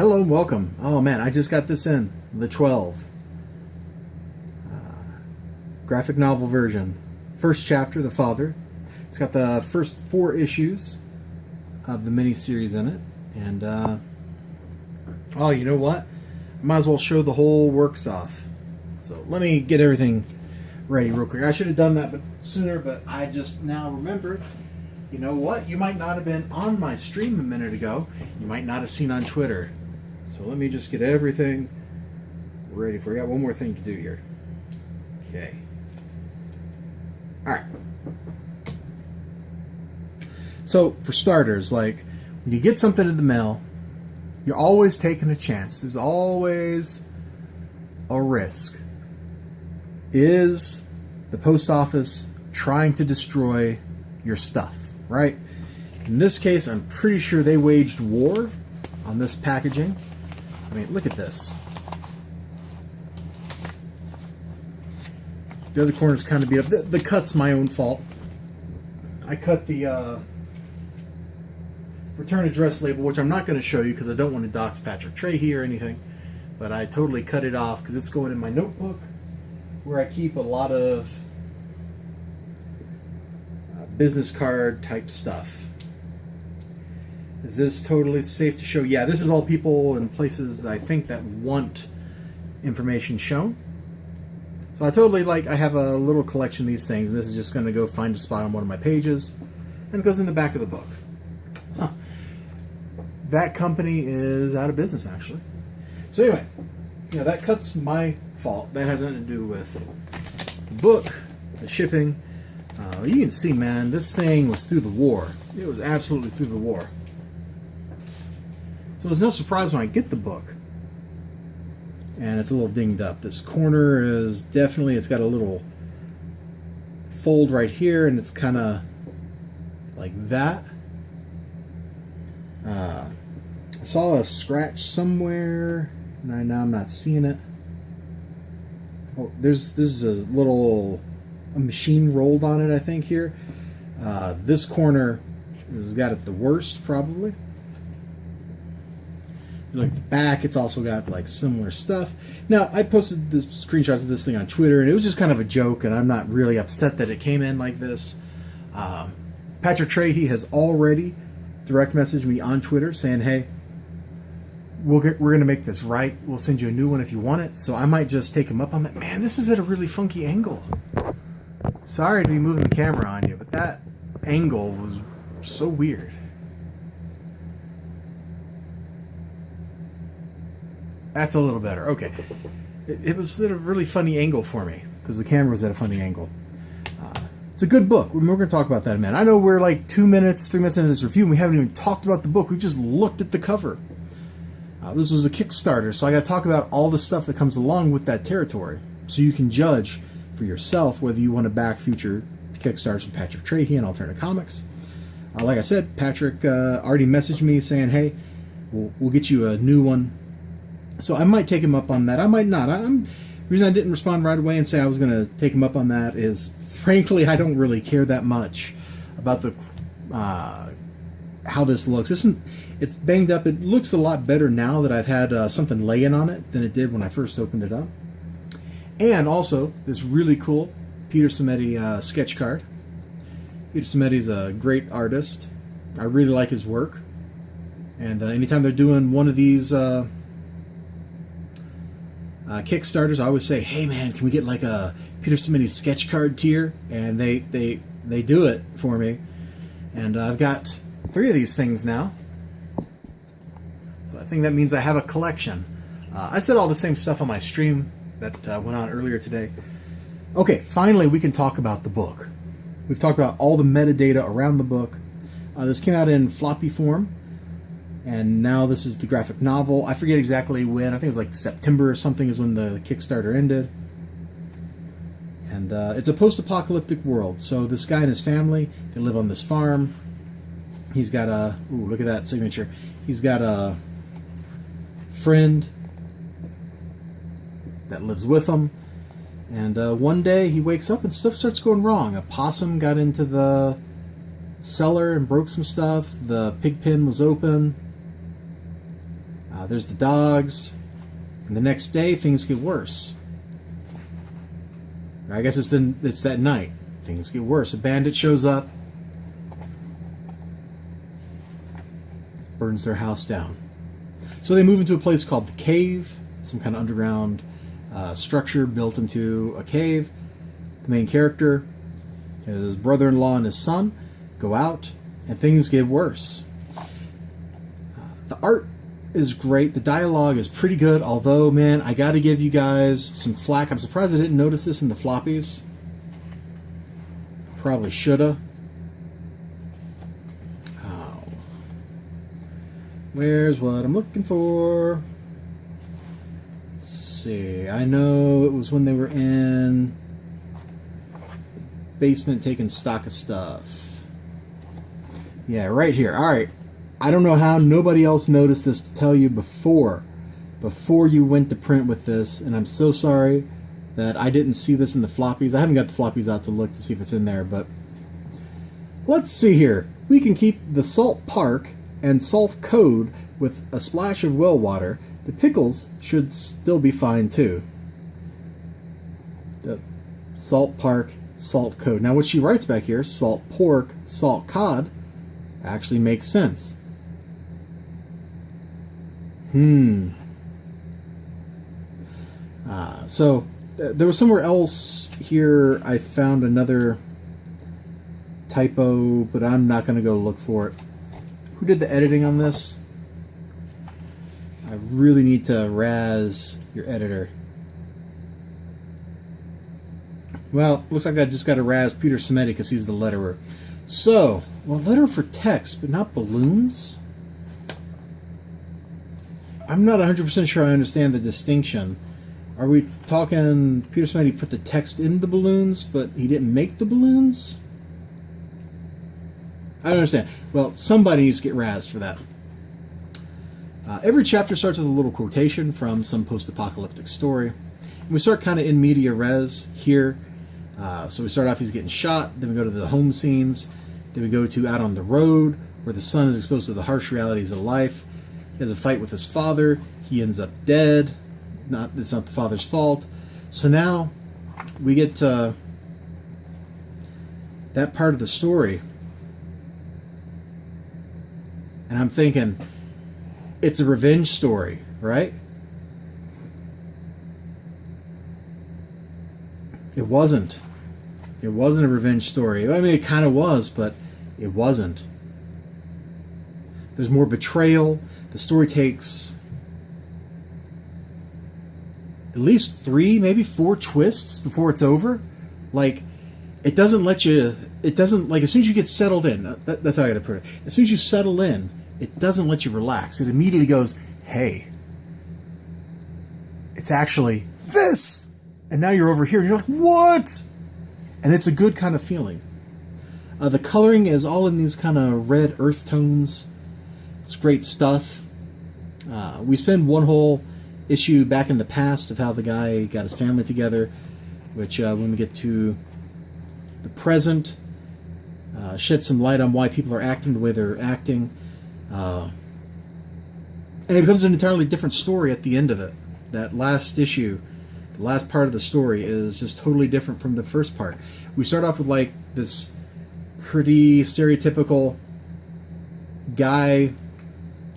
Hello and welcome. Oh man, I just got this in. The 12. Graphic novel version. First chapter, The Father. It's got the first 4 issues of the miniseries in it. And, oh, you know what? I might as well show the whole works off. So let me get everything ready real quick. I should have done that sooner, but I just now remembered. You know what? You might not have been on my stream a minute ago. You might not have seen on Twitter. So let me just get everything ready for you. I got one more thing to do here. Okay. Alright. So, for starters, like, when you get something in the mail, you're always taking a chance. There's always a risk. Is the post office trying to destroy your stuff, right? In this case, I'm pretty sure they waged war on this packaging. I mean, look at this. The other corner's kind of beat up. The cut's my own fault. I cut the return address label, which I'm not going to show you because I don't want to dox Patrick Trahey or anything. But I totally cut it off because it's going in my notebook where I keep a lot of business card type stuff. Is this totally safe to show? Yeah, this is all people and places I think that want information shown. So I totally I have a little collection of these things, and this is just going to go find a spot on one of my pages, and it goes in the back of the book. Huh. That company is out of business, actually. So anyway, that cut's my fault. That has nothing to do with the book, the shipping. You can see, man, this thing was through the war. It was absolutely through the war. So it's no surprise when I get the book and it's a little dinged up. This corner is definitely, it's got a little fold right here, and it's kind of like that. I saw a scratch somewhere, and now I'm not seeing it. Oh, this is a little machine rolled on it, I think, here. This corner has got it the worst, probably. Look at the back, it's also got similar stuff. Now, I posted the screenshots of this thing on Twitter, and it was just kind of a joke, and I'm not really upset that it came in like this. Patrick Trahey has already direct messaged me on Twitter saying, hey, we're going to make this right. We'll send you a new one if you want it. So I might just take him up on that. Man, this is at a really funky angle. Sorry to be moving the camera on you, but that angle was so weird. That's a little better. Okay. It was at a really funny angle for me because the camera was at a funny angle. It's a good book. We're going to talk about that in a minute. I know we're 2 minutes, 3 minutes into this review, and we haven't even talked about the book. We just looked at the cover. This was a Kickstarter, so I got to talk about all the stuff that comes along with that territory so you can judge for yourself whether you want to back future Kickstarters from Patrick Trahey and Alternative Comics. Like I said, Patrick already messaged me saying, hey, we'll get you a new one. So I might take him up on that. I might not. The reason I didn't respond right away and say I was going to take him up on that is, frankly, I don't really care that much about the how this looks. It's banged up. It looks a lot better now that I've had something laying on it than it did when I first opened it up. And also, this really cool Peter Simeti sketch card. Peter Simeti's a great artist. I really like his work. And anytime they're doing one of these Kickstarters, I always say, hey man, can we get a Peter Simeti sketch card tier? And they do it for me. And I've got 3 of these things now. So I think that means I have a collection. I said all the same stuff on my stream that went on earlier today. Okay, finally we can talk about the book. We've talked about all the metadata around the book. This came out in floppy form. And now this is the graphic novel. I forget exactly when. I think it was September or something is when the Kickstarter ended. And it's a post-apocalyptic world. So this guy and his family, they live on this farm. He's got a... Ooh, look at that signature. He's got a friend that lives with him. And one day he wakes up and stuff starts going wrong. A possum got into the cellar and broke some stuff. The pig pen was open. There's the dogs. And the next day, things get worse. I guess it's that night. Things get worse. A bandit shows up. Burns their house down. So they move into a place called the Cave. Some kind of underground structure built into a cave. The main character, his brother-in-law and his son, go out, and things get worse. The art is great. The dialogue is pretty good, although, man, I gotta give you guys some flack. I'm surprised I didn't notice this in the floppies. Probably shoulda. Oh. Where's what I'm looking for? Let's see. I know it was when they were in basement taking stock of stuff. Yeah, right here. All right. I don't know how nobody else noticed this to tell you before you went to print with this, and I'm so sorry that I didn't see this in the floppies. I haven't got the floppies out to look to see if it's in there, but let's see here. We can keep the salt park and salt code with a splash of well water. The pickles should still be fine too. The salt park, salt code. Now what she writes back here, salt pork, salt cod, actually makes sense. So there was somewhere else here I found another typo, but I'm not going to go look for it. Who did the editing on this? I really need to razz your editor. Well, looks like I just got to razz Peter Simeti because he's the letterer. So, well, letter for text, but not balloons? I'm not 100% sure I understand the distinction. Are we talking Peter Simeti put the text in the balloons, but he didn't make the balloons? I don't understand. Well, somebody needs to get razzed for that. Every chapter starts with a little quotation from some post-apocalyptic story. And we start kind of in media res here. So we start off, he's getting shot. Then we go to the home scenes. Then we go to out on the road, where the son is exposed to the harsh realities of life. He has a fight with his father. He ends up dead. It's not the father's fault. So now we get to that part of the story. And I'm thinking, it's a revenge story, right? It wasn't. It wasn't a revenge story. I mean, it kind of was, but it wasn't. There's more betrayal. The story takes at least 3, maybe 4 twists before it's over. Like, it doesn't let you... It doesn't... Like, as soon as you get settled in... That's how I gotta put it. As soon as you settle in, it doesn't let you relax. It immediately goes, hey, it's actually this! And now you're over here, and you're like, what? And it's a good kind of feeling. The coloring is all in these kind of red earth tones. It's great stuff. We spend one whole issue back in the past of how the guy got his family together, which when we get to the present, shed some light on why people are acting the way they're acting. And it becomes an entirely different story at the end of it. That last issue, the last part of the story, is just totally different from the first part. We start off with like this pretty stereotypical guy,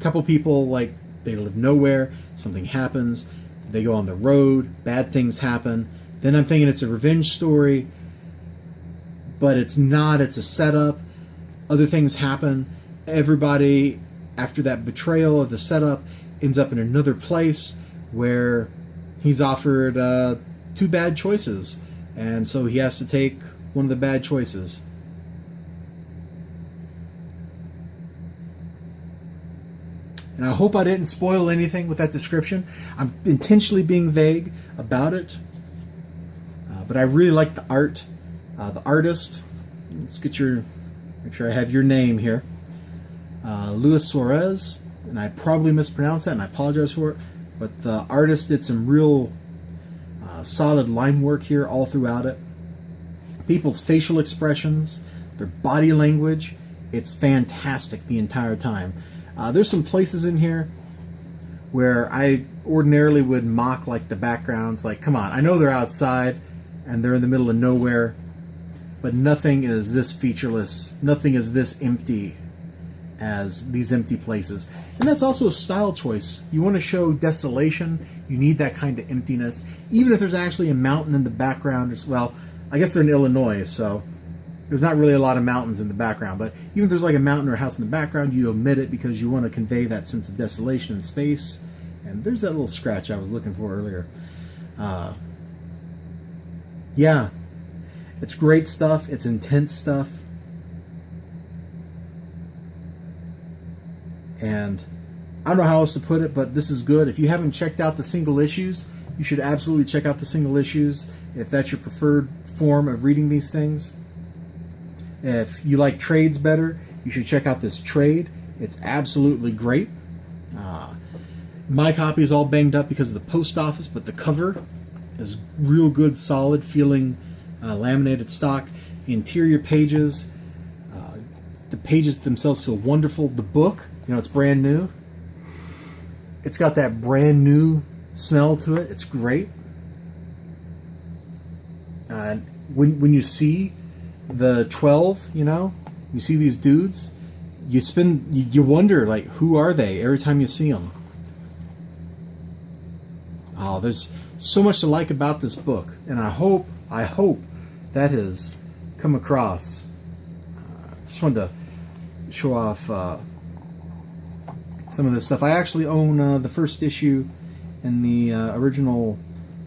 couple people, like they live nowhere, something happens, they go on the road, bad things happen. Then I'm thinking it's a revenge story, but it's not, it's a setup. Other things happen. Everybody, after that betrayal of the setup, ends up in another place where he's offered 2 bad choices, and so he has to take one of the bad choices. And I hope I didn't spoil anything with that description. I'm intentionally being vague about it, but I really like the art. The artist, let's get make sure I have your name here. Luis Suarez, and I probably mispronounced that, and I apologize for it, but the artist did some real solid line work here all throughout it. People's facial expressions, their body language, it's fantastic the entire time. There's some places in here where I ordinarily would mock like the backgrounds. Like, come on, I know they're outside and they're in the middle of nowhere, but nothing is this featureless, nothing is this empty as these empty places. And that's also a style choice. You want to show desolation, you need that kind of emptiness. Even if there's actually a mountain in the background, as well, I guess they're in Illinois, so there's not really a lot of mountains in the background, but even if there's like a mountain or a house in the background, you omit it because you want to convey that sense of desolation and space. And there's that little scratch I was looking for earlier. Yeah, it's great stuff. It's intense stuff. And I don't know how else to put it, but this is good. If you haven't checked out the single issues, you should absolutely check out the single issues if that's your preferred form of reading these things. If you like trades better, you should check out this trade. It's absolutely great. My copy is all banged up because of the post office, but the cover is real good, solid feeling laminated stock. The interior pages, the pages themselves feel wonderful. The book, it's brand new. It's got that brand new smell to it. It's great. When you see the 12, you see these dudes, you wonder, like, who are they every time you see them. Oh, there's so much to like about this book, and I hope that has come across. Just wanted to show off some of this stuff. I actually own the first issue in the original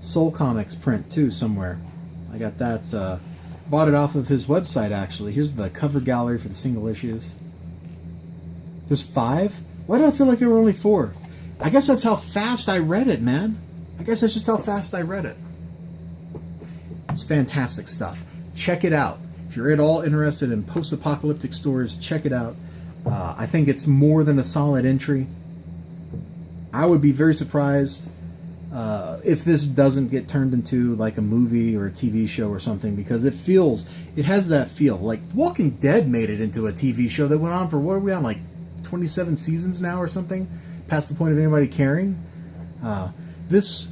Soul Comics print too, somewhere. I got that, bought it off of his website actually. Here's the cover gallery for the single issues. There's 5? Why did I feel like there were only 4? I guess that's how fast I read it, man. I guess that's just how fast I read it. It's fantastic stuff. Check it out. If you're at all interested in post-apocalyptic stories, check it out. I think it's more than a solid entry. I would be very surprised if this doesn't get turned into like a movie or a TV show or something, because it has that feel. Like Walking Dead made it into a TV show that went on for, what are we on, like 27 seasons now or something? Past the point of anybody caring. This,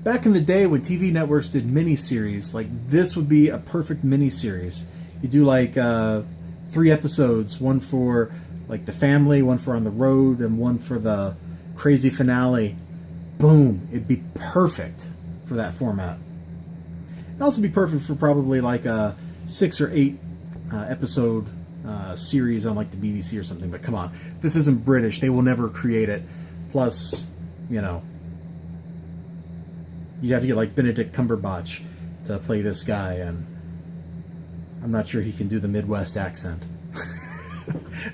back in the day when TV networks did miniseries, like this would be a perfect miniseries. You do like 3 episodes, one for like the family, one for on the road, and one for the crazy finale. Boom, it'd be perfect for that format. It'd also be perfect for probably like a 6 or 8 episode series on like the BBC or something. But come on, this isn't British. They will never create it. Plus, you'd have to get like Benedict Cumberbatch to play this guy, and I'm not sure he can do the Midwest accent.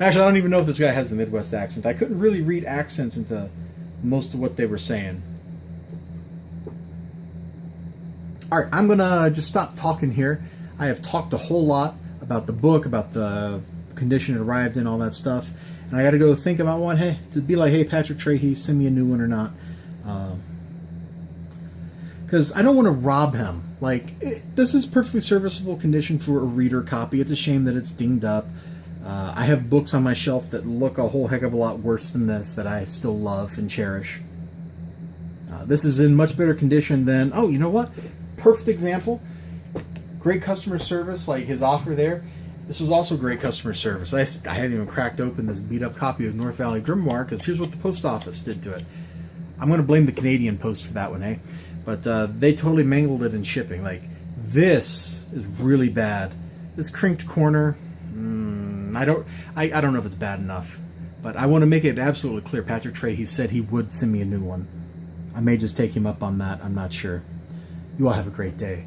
Actually, I don't even know if this guy has the Midwest accent. I couldn't really read accents into most of what they were saying. Alright, I'm gonna just stop talking here. I have talked a whole lot about the book, about the condition it arrived in, all that stuff, and I gotta go think about one. Hey, to be like, hey, Patrick Trahey, send me a new one or not. Because I don't want to rob him. Like, this is perfectly serviceable condition for a reader copy. It's a shame that it's dinged up. I have books on my shelf that look a whole heck of a lot worse than this that I still love and cherish. This is in much better condition than... Oh, you know what? Perfect example. Great customer service, like his offer there. This was also great customer service. I haven't even cracked open this beat-up copy of North Valley Grimoire, because here's what the post office did to it. I'm going to blame the Canadian Post for that one, eh? But they totally mangled it in shipping. Like, this is really bad. This crinked corner... I don't know if it's bad enough, but I want to make it absolutely clear. Patrick Trahey said he would send me a new one. I may just take him up on that. I'm not sure. You all have a great day.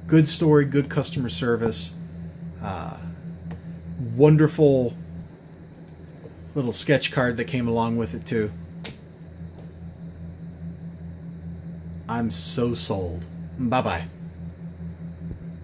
Good story, good customer service, wonderful little sketch card that came along with it too. I'm so sold. Bye-bye.